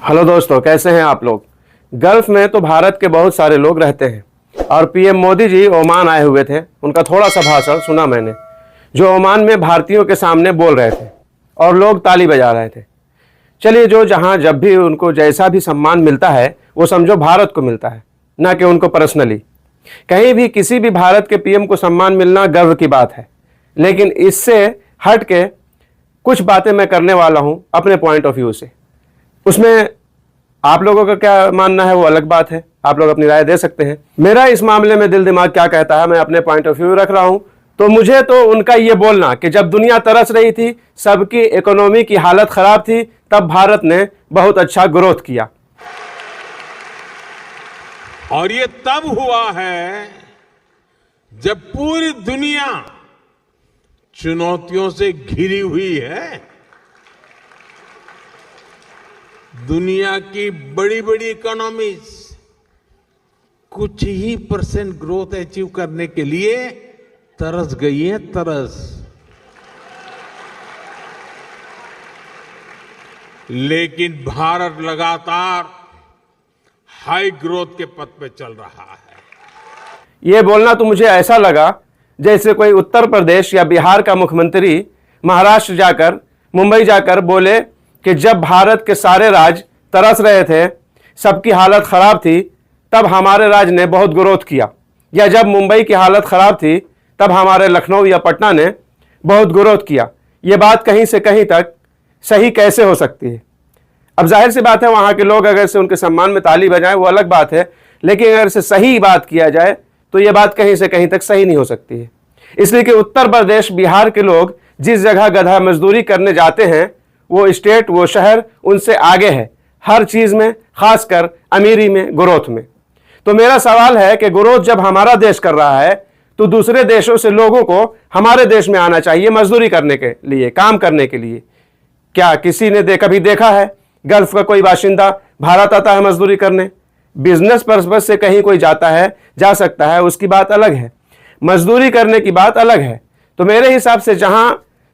Hello दोस्तों, कैसे हैं आप लोग। गल्फ में तो भारत के बहुत सारे लोग रहते हैं और पीएम मोदी जी ओमान आए हुए थे। उनका थोड़ा सा भाषण सुना मैंने, जो ओमान में भारतीयों के सामने बोल रहे थे और लोग ताली बजा रहे थे। चलिए, जो जहां जब भी उनको जैसा भी सम्मान मिलता है वो समझो भारत को मिलता है, ना कि उनको पर्सनली। कहीं भी किसी भी भारत के पीएम को सम्मान मिलना गर्व की बात है, लेकिन इससे हट के कुछ बातें मैं करने वाला हूं अपने पॉइंट ऑफ व्यू से। उसमें आप लोगों का क्या मानना है वो अलग बात है, आप लोग अपनी राय दे सकते हैं। मेरा इस मामले में दिल दिमाग क्या कहता है, मैं अपने पॉइंट ऑफ व्यू रख रहा हूं। तो मुझे तो उनका ये बोलना कि जब दुनिया तरस रही थी, सबकी इकोनॉमी की हालत खराब थी, तब भारत ने बहुत अच्छा ग्रोथ किया। और ये तब हुआ है जब पूरी दुनिया चुनौतियों से घिरी हुई है। दुनिया की बड़ी बड़ी इकोनॉमीज कुछ ही परसेंट ग्रोथ अचीव करने के लिए तरस गई है, तरस। लेकिन भारत लगातार हाई ग्रोथ के पथ पे चल रहा है। ये बोलना तो मुझे ऐसा लगा जैसे कोई उत्तर प्रदेश या बिहार का मुख्यमंत्री महाराष्ट्र जाकर, मुंबई जाकर बोले कि जब भारत के सारे राज्य तरस रहे थे, सबकी हालत खराब थी, तब हमारे राज्य ने बहुत ग्रोथ किया। या जब मुंबई की हालत खराब थी, तब हमारे लखनऊ या पटना ने बहुत ग्रोथ किया। ये बात कहीं से कहीं तक सही कैसे हो सकती है। अब जाहिर सी बात है, वहाँ के लोग अगर से उनके सम्मान में ताली बजाएं वो अलग बात है, लेकिन अगर से सही बात किया जाए तो ये बात कहीं से कहीं तक सही नहीं हो सकती है। इसलिए कि उत्तर प्रदेश, बिहार के लोग जिस जगह गधा मजदूरी करने जाते हैं, वो स्टेट, वो शहर उनसे आगे है हर चीज में, खासकर अमीरी में, ग्रोथ में। तो मेरा सवाल है कि ग्रोथ जब हमारा देश कर रहा है तो दूसरे देशों से लोगों को हमारे देश में आना चाहिए मजदूरी करने के लिए, काम करने के लिए। क्या किसी ने कभी देखा है गल्फ का कोई बाशिंदा भारत आता है मजदूरी करने? बिजनेस पर्पज से कहीं कोई जाता है, जा सकता है, उसकी बात अलग है, मजदूरी करने की बात अलग है। तो मेरे हिसाब से जहां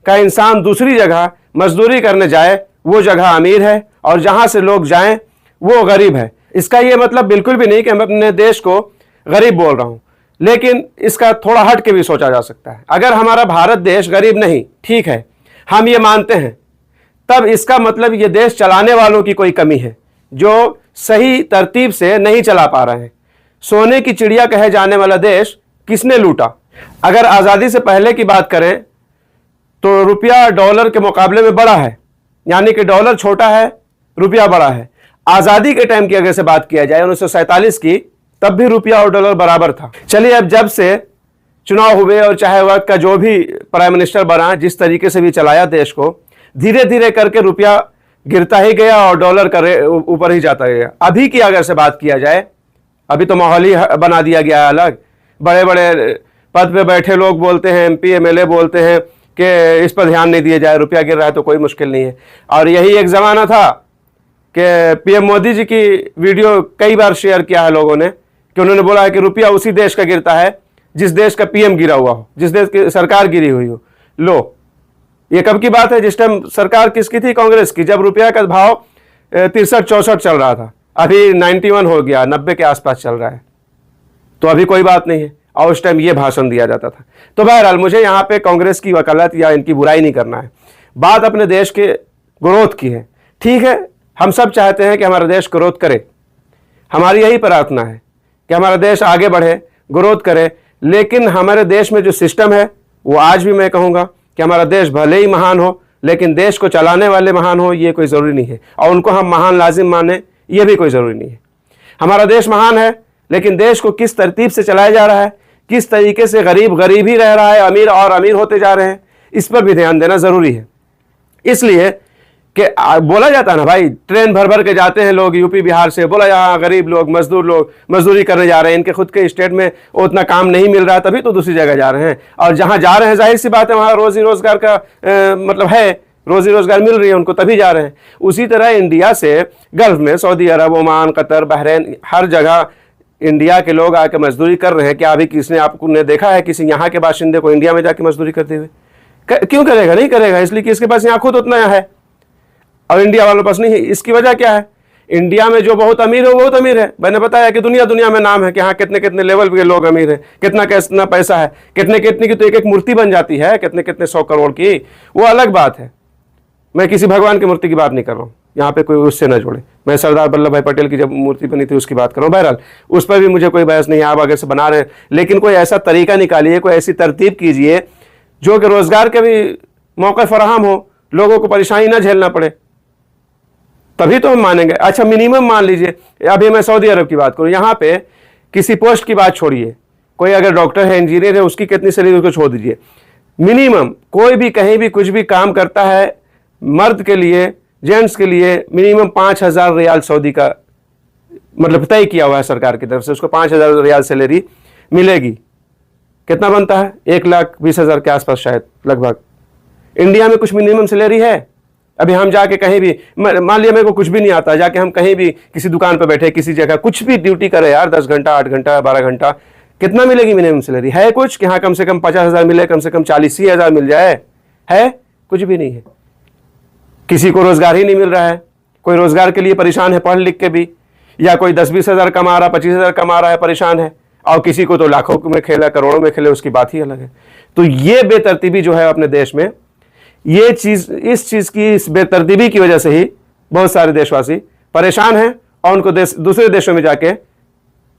का इंसान दूसरी जगह मजदूरी करने जाए वो जगह अमीर है, और जहां से लोग जाएं वो गरीब है। इसका ये मतलब बिल्कुल भी नहीं कि मैं अपने देश को गरीब बोल रहा हूं, लेकिन इसका थोड़ा हट के भी सोचा जा सकता है। अगर हमारा भारत देश गरीब नहीं, ठीक है, हम ये मानते हैं, तब इसका मतलब ये देश चलाने वालों की कोई कमी है जो सही तरतीब से नहीं चला पा रहे हैं। सोने की चिड़िया कहे जाने वाला देश किसने लूटा? अगर आज़ादी से पहले की बात करें तो रुपया डॉलर के मुकाबले में बड़ा है, यानी कि डॉलर छोटा है, रुपया बड़ा है। आज़ादी के टाइम की अगर से बात किया जाए 1947 की, तब भी रुपया और डॉलर बराबर था। चलिए, अब जब से चुनाव हुए और चाहे वक्त का जो भी प्राइम मिनिस्टर बना, जिस तरीके से भी चलाया देश को, धीरे धीरे करके रुपया गिरता ही गया और डॉलर का ऊपर ही जाता गया। अभी की अगर से बात किया जाए, अभी तो माहौल ही बना दिया गया है अलग। बड़े बड़े पद पे बैठे लोग बोलते हैं, MP MLA बोलते हैं कि इस पर ध्यान नहीं दिया जाए, रुपया गिर रहा है तो कोई मुश्किल नहीं है। और यही एक ज़माना था कि PM मोदी जी की वीडियो कई बार शेयर किया है लोगों ने, कि उन्होंने बोला है कि रुपया उसी देश का गिरता है जिस देश का PM गिरा हुआ हो, जिस देश की सरकार गिरी हुई हो। लो, ये कब की बात है? जिस टाइम सरकार किसकी थी? कांग्रेस की, जब रुपया का भाव 63-64 चल रहा था। अभी 91 हो गया, 90 के आसपास चल रहा है, तो अभी कोई बात नहीं है। और उस टाइम ये भाषण दिया जाता था। तो बहरहाल, मुझे यहाँ पे कांग्रेस की वकालत या इनकी बुराई नहीं करना है, बात अपने देश के ग्रोथ की है। ठीक है, हम सब चाहते हैं कि हमारा देश ग्रोथ करे, हमारी यही प्रार्थना है कि हमारा देश आगे बढ़े, ग्रोथ करे। लेकिन हमारे देश में जो सिस्टम है वो आज भी मैं कहूँगा कि हमारा देश भले ही महान हो, लेकिन देश को चलाने वाले महान हो ये कोई ज़रूरी नहीं है, और उनको हम महान लाजिम माने ये भी कोई ज़रूरी नहीं है। हमारा देश महान है, लेकिन देश को किस तरतीब से चलाया जा रहा है, किस तरीके से गरीब गरीब ही रह रहा है, अमीर और अमीर होते जा रहे हैं, इस पर भी ध्यान देना ज़रूरी है। इसलिए कि बोला जाता है ना भाई, ट्रेन भर भर के जाते हैं लोग यूपी बिहार से, बोला यहाँ गरीब लोग मजदूरी करने जा रहे हैं, इनके खुद के स्टेट में उतना काम नहीं मिल रहा है, तभी तो दूसरी जगह जा रहे हैं। और जहाँ जा रहे हैं जाहिर सी बात है वहाँ रोजी रोजगार का मतलब है, रोजी रोजगार मिल रही है उनको, तभी जा रहे हैं। उसी तरह इंडिया से गल्फ में सऊदी अरब, ओमान, कतर, बहरीन, हर जगह इंडिया के लोग आके मजदूरी कर रहे हैं। क्या अभी किसने आपने देखा है किसी यहाँ के बाशिंदे को इंडिया में जाके मजदूरी करते हुए? क्यों करेगा? नहीं करेगा, इसलिए कि इसके पास यहाँ खुद उतना है और इंडिया वालों के पास नहीं है। इसकी वजह क्या है? इंडिया में जो बहुत अमीर है वो बहुत अमीर है। मैंने बताया कि दुनिया में नाम है कि हाँ कितने कितने लेवल के लोग अमीर हैं, कितना पैसा है, कितने कितने की तो एक एक मूर्ति बन जाती है, कितने कितने 100 करोड़ की, वो अलग बात है। मैं किसी भगवान की मूर्ति की बात नहीं कर रहा हूँ, यहाँ पे कोई उससे न जोड़े। मैं सरदार वल्लभ भाई पटेल की जब मूर्ति बनी थी उसकी बात कर रहा हूँ। बहरहाल उस पर भी मुझे कोई बहस नहीं है, आप अगर से बना रहे हैं, लेकिन कोई ऐसा तरीका निकालिए, कोई ऐसी तरतीब कीजिए जो कि रोजगार के भी मौके फराहम हो, लोगों को परेशानी ना झेलना पड़े, तभी तो हम मानेंगे। अच्छा मिनिमम मान लीजिए, अभी मैं सऊदी अरब की बात करूं, यहाँ पे किसी पोस्ट की बात छोड़िए, कोई अगर डॉक्टर है, इंजीनियर है, उसकी कितनी सैलरी उसको छोड़ दीजिए, मिनिमम कोई भी कहीं भी कुछ भी काम करता है, मर्द के लिए, जेंट्स के लिए मिनिमम 5,000 रियाल सऊदी का मतलब तय किया हुआ है सरकार की तरफ से, उसको 5,000 रियाल सैलरी मिलेगी। कितना बनता है? 1,20,000 के आसपास शायद लगभग। इंडिया में कुछ मिनिमम सैलरी है? अभी हम जाके कहीं भी, मान लिया मेरे को कुछ भी नहीं आता, जाके हम कहीं भी किसी दुकान पर बैठे, किसी जगह कुछ भी ड्यूटी करे यार, 10 घंटा, 8 घंटा, 12 घंटा, कितना मिलेगी मिनिमम सैलरी? है कुछ कि हाँ कम से कम 50,000 मिले, कम से कम 40,000 मिल जाए? है? कुछ भी नहीं है। किसी को रोजगार ही नहीं मिल रहा है, कोई रोजगार के लिए परेशान है पढ़ लिख के भी, या कोई 10-20,000 कमा रहा, 25,000 कमा रहा है, परेशान है, और किसी को तो लाखों में खेला, करोड़ों में खेले, उसकी बात ही अलग है। तो ये बेतरतीबी जो है अपने देश में, ये चीज, इस चीज की, इस बेतरतीबी की वजह से ही बहुत सारे देशवासी परेशान हैं और उनको दूसरे देशों में जाके,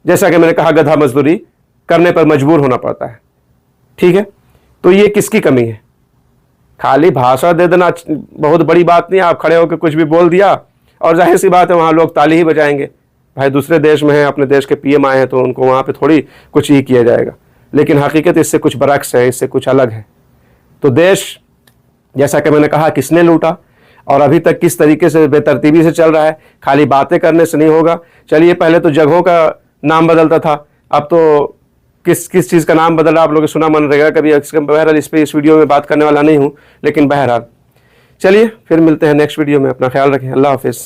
जैसा कि मैंने कहा, गधा मजदूरी करने पर मजबूर होना पड़ता है। ठीक है, तो ये किसकी कमी है? खाली भाषा दे देना बहुत बड़ी बात नहीं, आप खड़े होकर कुछ भी बोल दिया और जाहिर सी बात है वहां लोग ताली ही बजाएंगे। भाई दूसरे देश में है, अपने देश के पीएम आए हैं तो उनको वहां पे थोड़ी कुछ ही किया जाएगा, लेकिन हकीकत इससे कुछ बरक्स है, इससे कुछ अलग है। तो देश, जैसा कि मैंने कहा, किसने लूटा और अभी तक किस तरीके से बेतरतीबी से चल रहा है, खाली बातें करने से नहीं होगा। चलिए, पहले तो जगहों का नाम बदलता था, अब तो किस किस चीज़ का नाम बदला आप लोगों ने सुना, मन रहेगा कभी। बहरहाल इस वीडियो में बात करने वाला नहीं हूँ, लेकिन बहरहाल चलिए फिर मिलते हैं नेक्स्ट वीडियो में। अपना ख्याल रखें, अल्लाह हाफिज़।